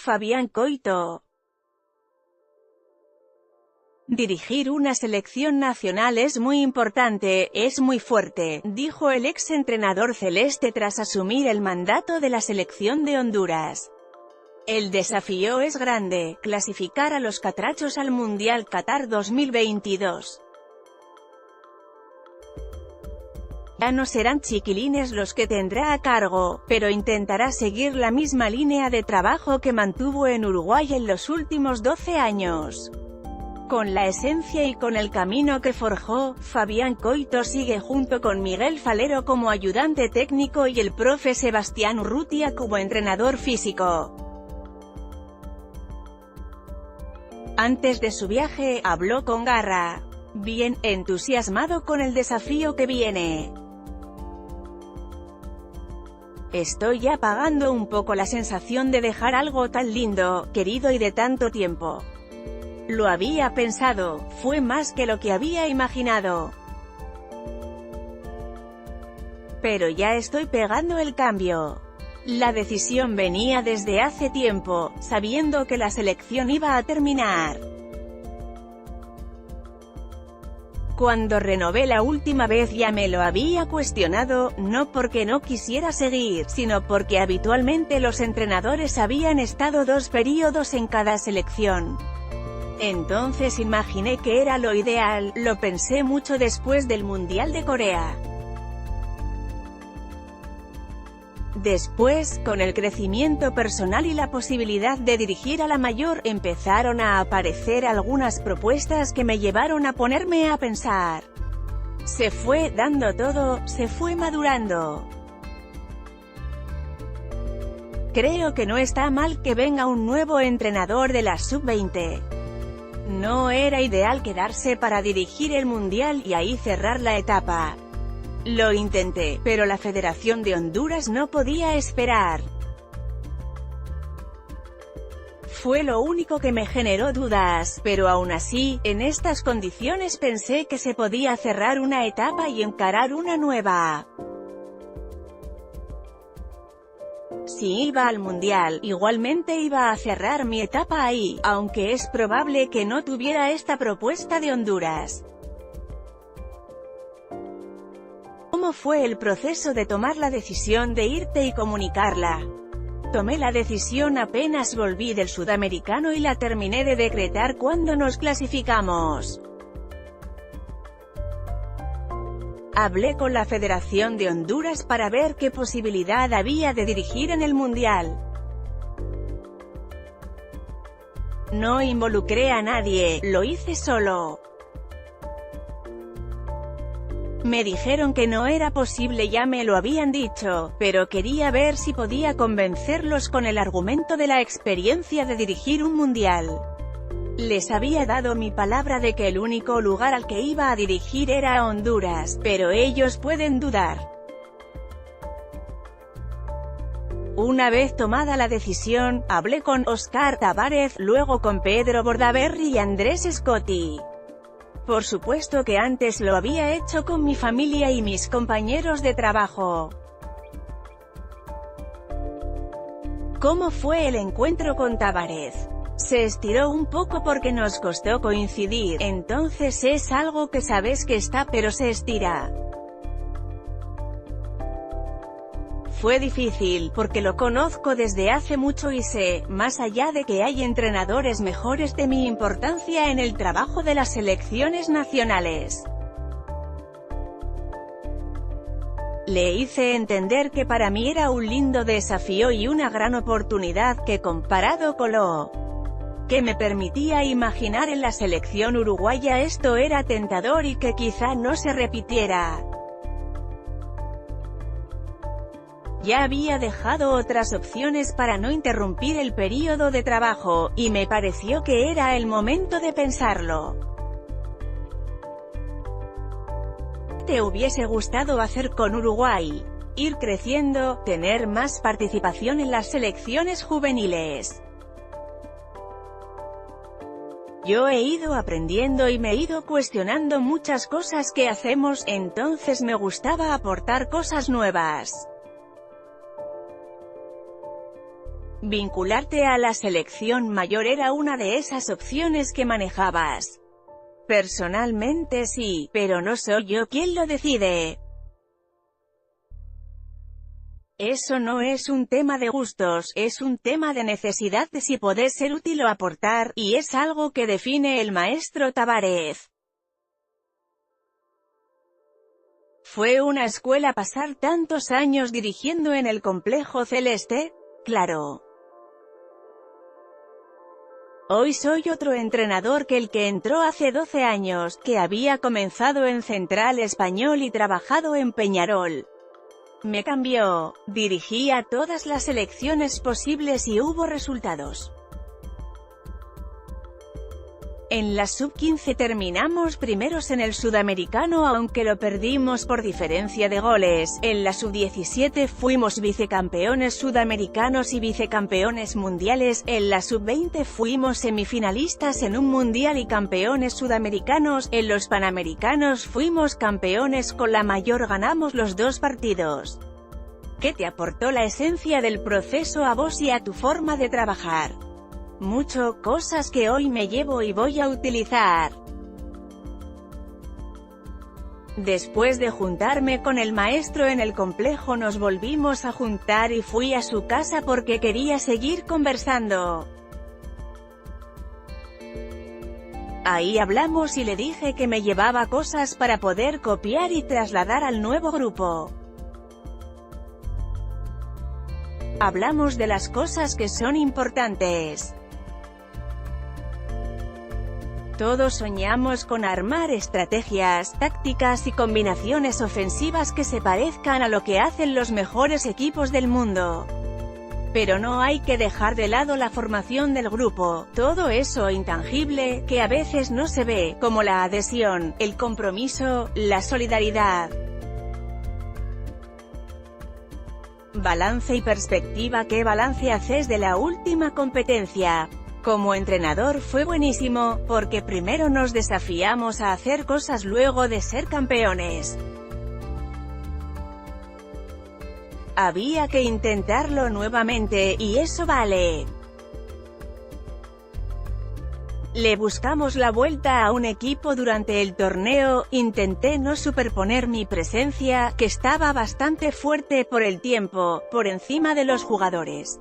Fabián Coito. Dirigir una selección nacional es muy importante, es muy fuerte, dijo el ex entrenador celeste tras asumir el mandato de la selección de Honduras. El desafío es grande, clasificar a los catrachos al Mundial Qatar 2022. Ya no serán chiquilines los que tendrá a cargo, pero intentará seguir la misma línea de trabajo que mantuvo en Uruguay en los últimos 12 años. Con la esencia y con el camino que forjó, Fabián Coito sigue junto con Miguel Falero como ayudante técnico y el profe Sebastián Urrutia como entrenador físico. Antes de su viaje, habló con garra. Bien, entusiasmado con el desafío que viene. Estoy ya pagando un poco la sensación de dejar algo tan lindo, querido y de tanto tiempo. Lo había pensado, fue más que lo que había imaginado. Pero ya estoy pegando el cambio. La decisión venía desde hace tiempo, sabiendo que la selección iba a terminar. Cuando renové la última vez ya me lo había cuestionado, no porque no quisiera seguir, sino porque habitualmente los entrenadores habían estado 2 periodos en cada selección. Entonces imaginé que era lo ideal, lo pensé mucho después del Mundial de Corea. Después, con el crecimiento personal y la posibilidad de dirigir a la mayor, empezaron a aparecer algunas propuestas que me llevaron a ponerme a pensar. Se fue dando todo, se fue madurando. Creo que no está mal que venga un nuevo entrenador de la sub-20. No era ideal quedarse para dirigir el Mundial y ahí cerrar la etapa. Lo intenté, pero la Federación de Honduras no podía esperar. Fue lo único que me generó dudas, pero aún así, en estas condiciones pensé que se podía cerrar una etapa y encarar una nueva. Si iba al Mundial, igualmente iba a cerrar mi etapa ahí, aunque es probable que no tuviera esta propuesta de Honduras. ¿Cómo fue el proceso de tomar la decisión de irte y comunicarla? Tomé la decisión apenas volví del Sudamericano y la terminé de decretar cuando nos clasificamos. Hablé con la Federación de Honduras para ver qué posibilidad había de dirigir en el Mundial. No involucré a nadie, lo hice solo. Me dijeron que no era posible, ya me lo habían dicho, pero quería ver si podía convencerlos con el argumento de la experiencia de dirigir un Mundial. Les había dado mi palabra de que el único lugar al que iba a dirigir era Honduras, pero ellos pueden dudar. Una vez tomada la decisión, hablé con Oscar Tavares, luego con Pedro Bordaberry y Andrés Scotti. Por supuesto que antes lo había hecho con mi familia y mis compañeros de trabajo. ¿Cómo fue el encuentro con Tavares? Se estiró un poco porque nos costó coincidir, entonces es algo que sabes que está pero se estira. Fue difícil, porque lo conozco desde hace mucho y sé, más allá de que hay entrenadores mejores, de mi importancia en el trabajo de las selecciones nacionales. Le hice entender que para mí era un lindo desafío y una gran oportunidad que comparado con lo que me permitía imaginar en la selección uruguaya esto era tentador y que quizá no se repitiera. Ya había dejado otras opciones para no interrumpir el período de trabajo, y me pareció que era el momento de pensarlo. ¿Qué te hubiese gustado hacer con Uruguay? Ir creciendo, tener más participación en las selecciones juveniles. Yo he ido aprendiendo y me he ido cuestionando muchas cosas que hacemos, entonces me gustaba aportar cosas nuevas. Vincularte a la selección mayor era una de esas opciones que manejabas. Personalmente sí, pero no soy yo quien lo decide. Eso no es un tema de gustos, es un tema de necesidad de si podés ser útil o aportar, y es algo que define el maestro Tavares. ¿Fue una escuela pasar tantos años dirigiendo en el complejo celeste? Claro. Hoy soy otro entrenador que el que entró hace 12 años, que había comenzado en Central Español y trabajado en Peñarol. Me cambió, dirigí a todas las selecciones posibles y hubo resultados. En la sub-15 terminamos primeros en el sudamericano aunque lo perdimos por diferencia de goles. En la sub-17 fuimos vicecampeones sudamericanos y vicecampeones mundiales. En la sub-20 fuimos semifinalistas en un mundial y campeones sudamericanos. En los panamericanos fuimos campeones con la mayor, ganamos los 2 partidos. ¿Qué te aportó la esencia del proceso a vos y a tu forma de trabajar? Mucho, cosas que hoy me llevo y voy a utilizar. Después de juntarme con el maestro en el complejo nos volvimos a juntar y fui a su casa porque quería seguir conversando. Ahí hablamos y le dije que me llevaba cosas para poder copiar y trasladar al nuevo grupo. Hablamos de las cosas que son importantes. Todos soñamos con armar estrategias, tácticas y combinaciones ofensivas que se parezcan a lo que hacen los mejores equipos del mundo. Pero no hay que dejar de lado la formación del grupo, todo eso intangible, que a veces no se ve, como la adhesión, el compromiso, la solidaridad. Balance y perspectiva. ¿Qué balance haces de la última competencia? Como entrenador fue buenísimo, porque primero nos desafiamos a hacer cosas luego de ser campeones. Había que intentarlo nuevamente, y eso vale. Le buscamos la vuelta a un equipo durante el torneo, intenté no superponer mi presencia, que estaba bastante fuerte por el tiempo, por encima de los jugadores.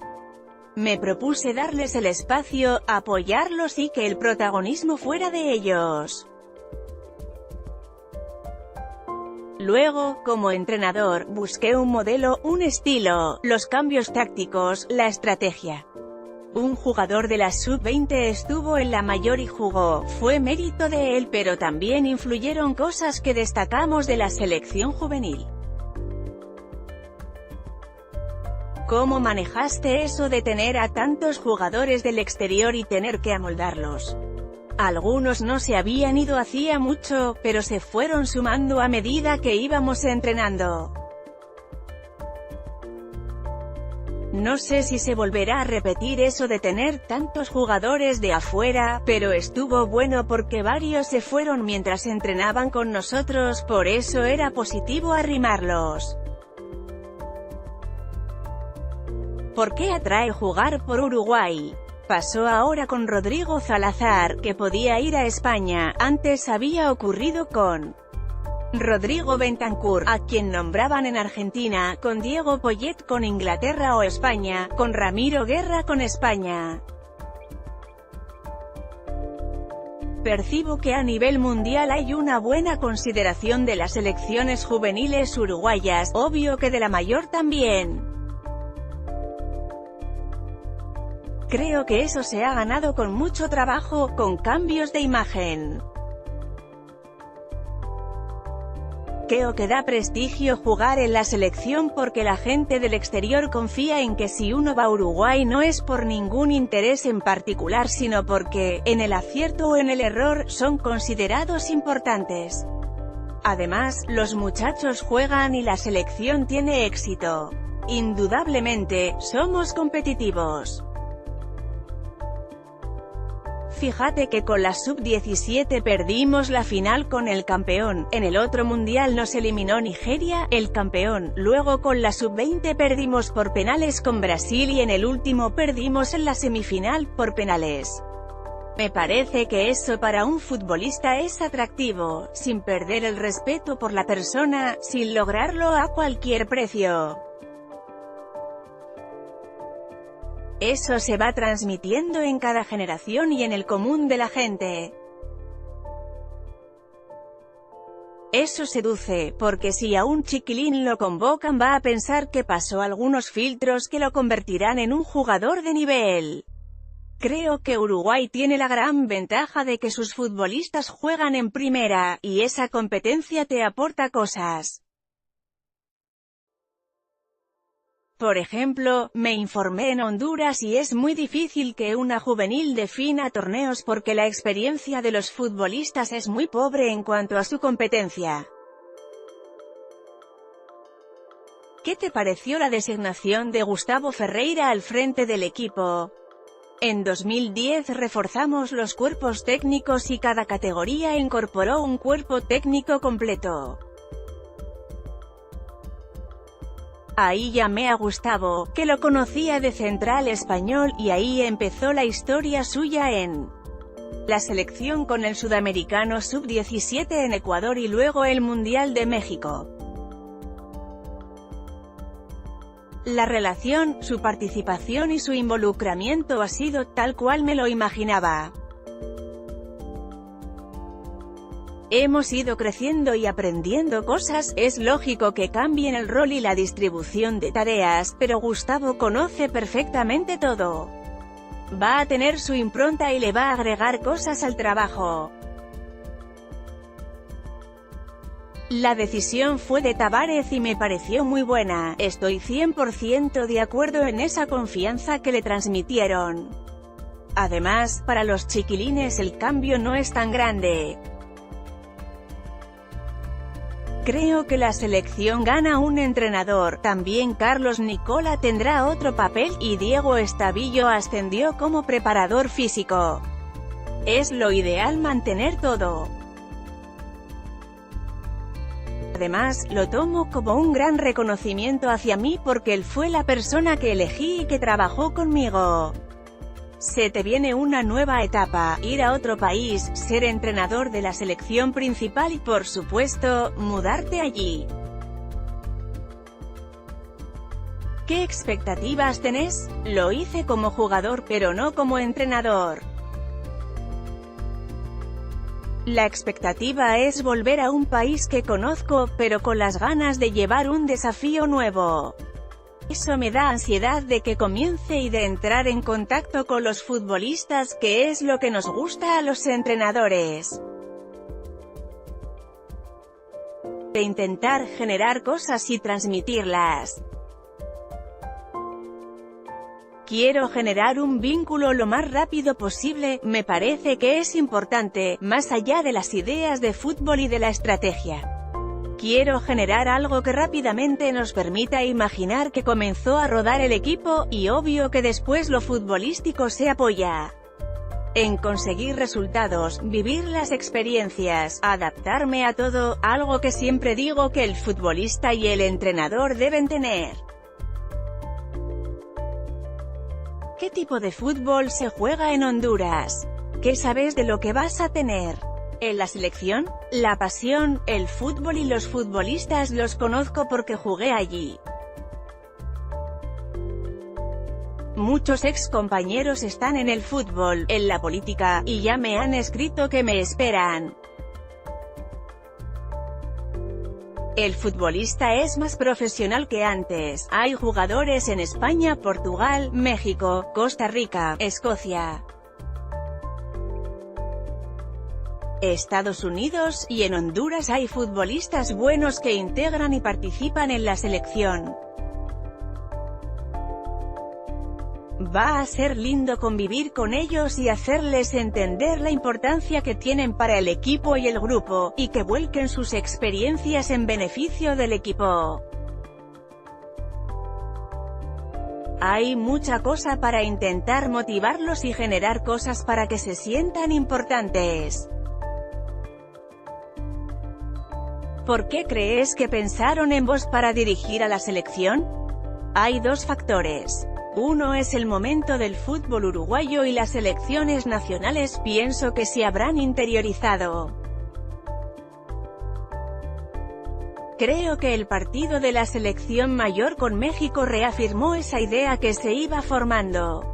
Me propuse darles el espacio, apoyarlos y que el protagonismo fuera de ellos. Luego, como entrenador, busqué un modelo, un estilo, los cambios tácticos, la estrategia. Un jugador de la sub-20 estuvo en la mayor y jugó, fue mérito de él, pero también influyeron cosas que destacamos de la selección juvenil. ¿Cómo manejaste eso de tener a tantos jugadores del exterior y tener que amoldarlos? Algunos no se habían ido hacía mucho, pero se fueron sumando a medida que íbamos entrenando. No sé si se volverá a repetir eso de tener tantos jugadores de afuera, pero estuvo bueno porque varios se fueron mientras entrenaban con nosotros, por eso era positivo arrimarlos. ¿Por qué atrae jugar por Uruguay? Pasó ahora con Rodrigo Salazar, que podía ir a España, antes había ocurrido con Rodrigo Bentancur, a quien nombraban en Argentina, con Diego Poyet con Inglaterra o España, con Ramiro Guerra con España. Percibo que a nivel mundial hay una buena consideración de las selecciones juveniles uruguayas, obvio que de la mayor también. Creo que eso se ha ganado con mucho trabajo, con cambios de imagen. Creo que da prestigio jugar en la selección porque la gente del exterior confía en que si uno va a Uruguay no es por ningún interés en particular sino porque, en el acierto o en el error, son considerados importantes. Además, los muchachos juegan y la selección tiene éxito. Indudablemente, somos competitivos. Fíjate que con la sub-17 perdimos la final con el campeón, en el otro mundial nos eliminó Nigeria, el campeón, luego con la sub-20 perdimos por penales con Brasil y en el último perdimos en la semifinal, por penales. Me parece que eso para un futbolista es atractivo, sin perder el respeto por la persona, sin lograrlo a cualquier precio. Eso se va transmitiendo en cada generación y en el común de la gente. Eso seduce, porque si a un chiquilín lo convocan va a pensar que pasó algunos filtros que lo convertirán en un jugador de nivel. Creo que Uruguay tiene la gran ventaja de que sus futbolistas juegan en primera, y esa competencia te aporta cosas. Por ejemplo, me informé en Honduras y es muy difícil que una juvenil defina torneos porque la experiencia de los futbolistas es muy pobre en cuanto a su competencia. ¿Qué te pareció la designación de Gustavo Ferreira al frente del equipo? En 2010 reforzamos los cuerpos técnicos y cada categoría incorporó un cuerpo técnico completo. Ahí llamé a Gustavo, que lo conocía de Central Español, y ahí empezó la historia suya en la selección con el sudamericano sub-17 en Ecuador y luego el Mundial de México. La relación, su participación y su involucramiento ha sido tal cual me lo imaginaba. Hemos ido creciendo y aprendiendo cosas, es lógico que cambien el rol y la distribución de tareas, pero Gustavo conoce perfectamente todo. Va a tener su impronta y le va a agregar cosas al trabajo. La decisión fue de Tavares y me pareció muy buena, estoy 100% de acuerdo en esa confianza que le transmitieron. Además, para los chiquilines el cambio no es tan grande. Creo que la selección gana un entrenador, también Carlos Nicola tendrá otro papel, y Diego Estavillo ascendió como preparador físico. Es lo ideal mantener todo. Además, lo tomo como un gran reconocimiento hacia mí porque él fue la persona que elegí y que trabajó conmigo. Se te viene una nueva etapa, ir a otro país, ser entrenador de la selección principal y por supuesto, mudarte allí. ¿Qué expectativas tenés? Lo hice como jugador pero no como entrenador. La expectativa es volver a un país que conozco, pero con las ganas de llevar un desafío nuevo. Eso me da ansiedad de que comience y de entrar en contacto con los futbolistas, que es lo que nos gusta a los entrenadores. De intentar generar cosas y transmitirlas. Quiero generar un vínculo lo más rápido posible, me parece que es importante, más allá de las ideas de fútbol y de la estrategia. Quiero generar algo que rápidamente nos permita imaginar que comenzó a rodar el equipo, y obvio que después lo futbolístico se apoya en conseguir resultados, vivir las experiencias, adaptarme a todo, algo que siempre digo que el futbolista y el entrenador deben tener. ¿Qué tipo de fútbol se juega en Honduras? ¿Qué sabes de lo que vas a tener en la selección? La pasión, el fútbol y los futbolistas los conozco porque jugué allí. Muchos ex compañeros están en el fútbol, en la política, y ya me han escrito que me esperan. El futbolista es más profesional que antes, hay jugadores en España, Portugal, México, Costa Rica, Escocia, Estados Unidos, y en Honduras hay futbolistas buenos que integran y participan en la selección. Va a ser lindo convivir con ellos y hacerles entender la importancia que tienen para el equipo y el grupo, y que vuelquen sus experiencias en beneficio del equipo. Hay mucha cosa para intentar motivarlos y generar cosas para que se sientan importantes. ¿Por qué crees que pensaron en vos para dirigir a la selección? Hay dos factores. Uno es el momento del fútbol uruguayo y las selecciones nacionales, pienso que se habrán interiorizado. Creo que el partido de la selección mayor con México reafirmó esa idea que se iba formando.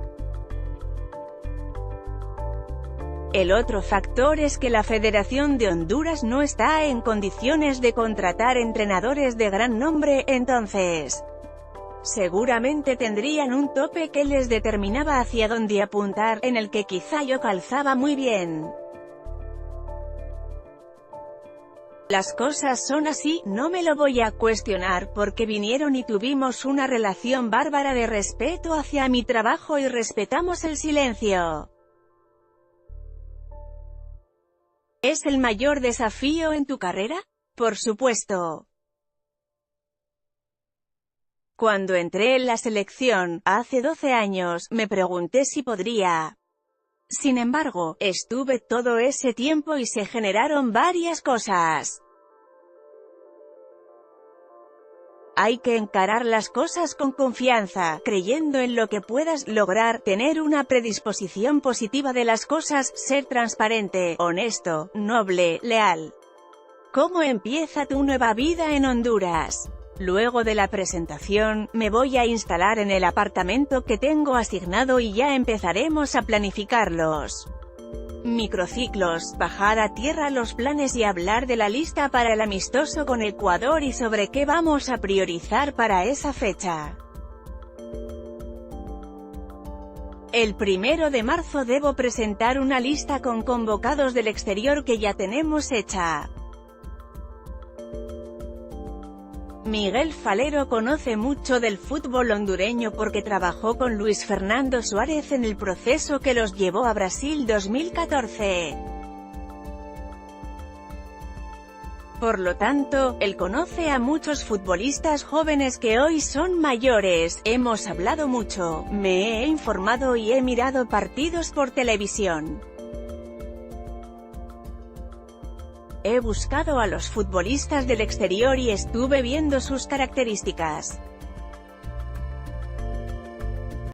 El otro factor es que la Federación de Honduras no está en condiciones de contratar entrenadores de gran nombre, entonces seguramente tendrían un tope que les determinaba hacia dónde apuntar, en el que quizá yo calzaba muy bien. Las cosas son así, no me lo voy a cuestionar porque vinieron y tuvimos una relación bárbara de respeto hacia mi trabajo y respetamos el silencio. ¿Es el mayor desafío en tu carrera? Por supuesto. Cuando entré en la selección, hace 12 años, me pregunté si podría. Sin embargo, estuve todo ese tiempo y se generaron varias cosas. Hay que encarar las cosas con confianza, creyendo en lo que puedas lograr, tener una predisposición positiva de las cosas, ser transparente, honesto, noble, leal. ¿Cómo empieza tu nueva vida en Honduras? Luego de la presentación, me voy a instalar en el apartamento que tengo asignado y ya empezaremos a planificarlos. Microciclos, bajar a tierra los planes y hablar de la lista para el amistoso con Ecuador y sobre qué vamos a priorizar para esa fecha. El 1 de marzo debo presentar una lista con convocados del exterior que ya tenemos hecha. Miguel Falero conoce mucho del fútbol hondureño porque trabajó con Luis Fernando Suárez en el proceso que los llevó a Brasil 2014. Por lo tanto, él conoce a muchos futbolistas jóvenes que hoy son mayores. Hemos hablado mucho, me he informado y he mirado partidos por televisión. He buscado a los futbolistas del exterior y estuve viendo sus características.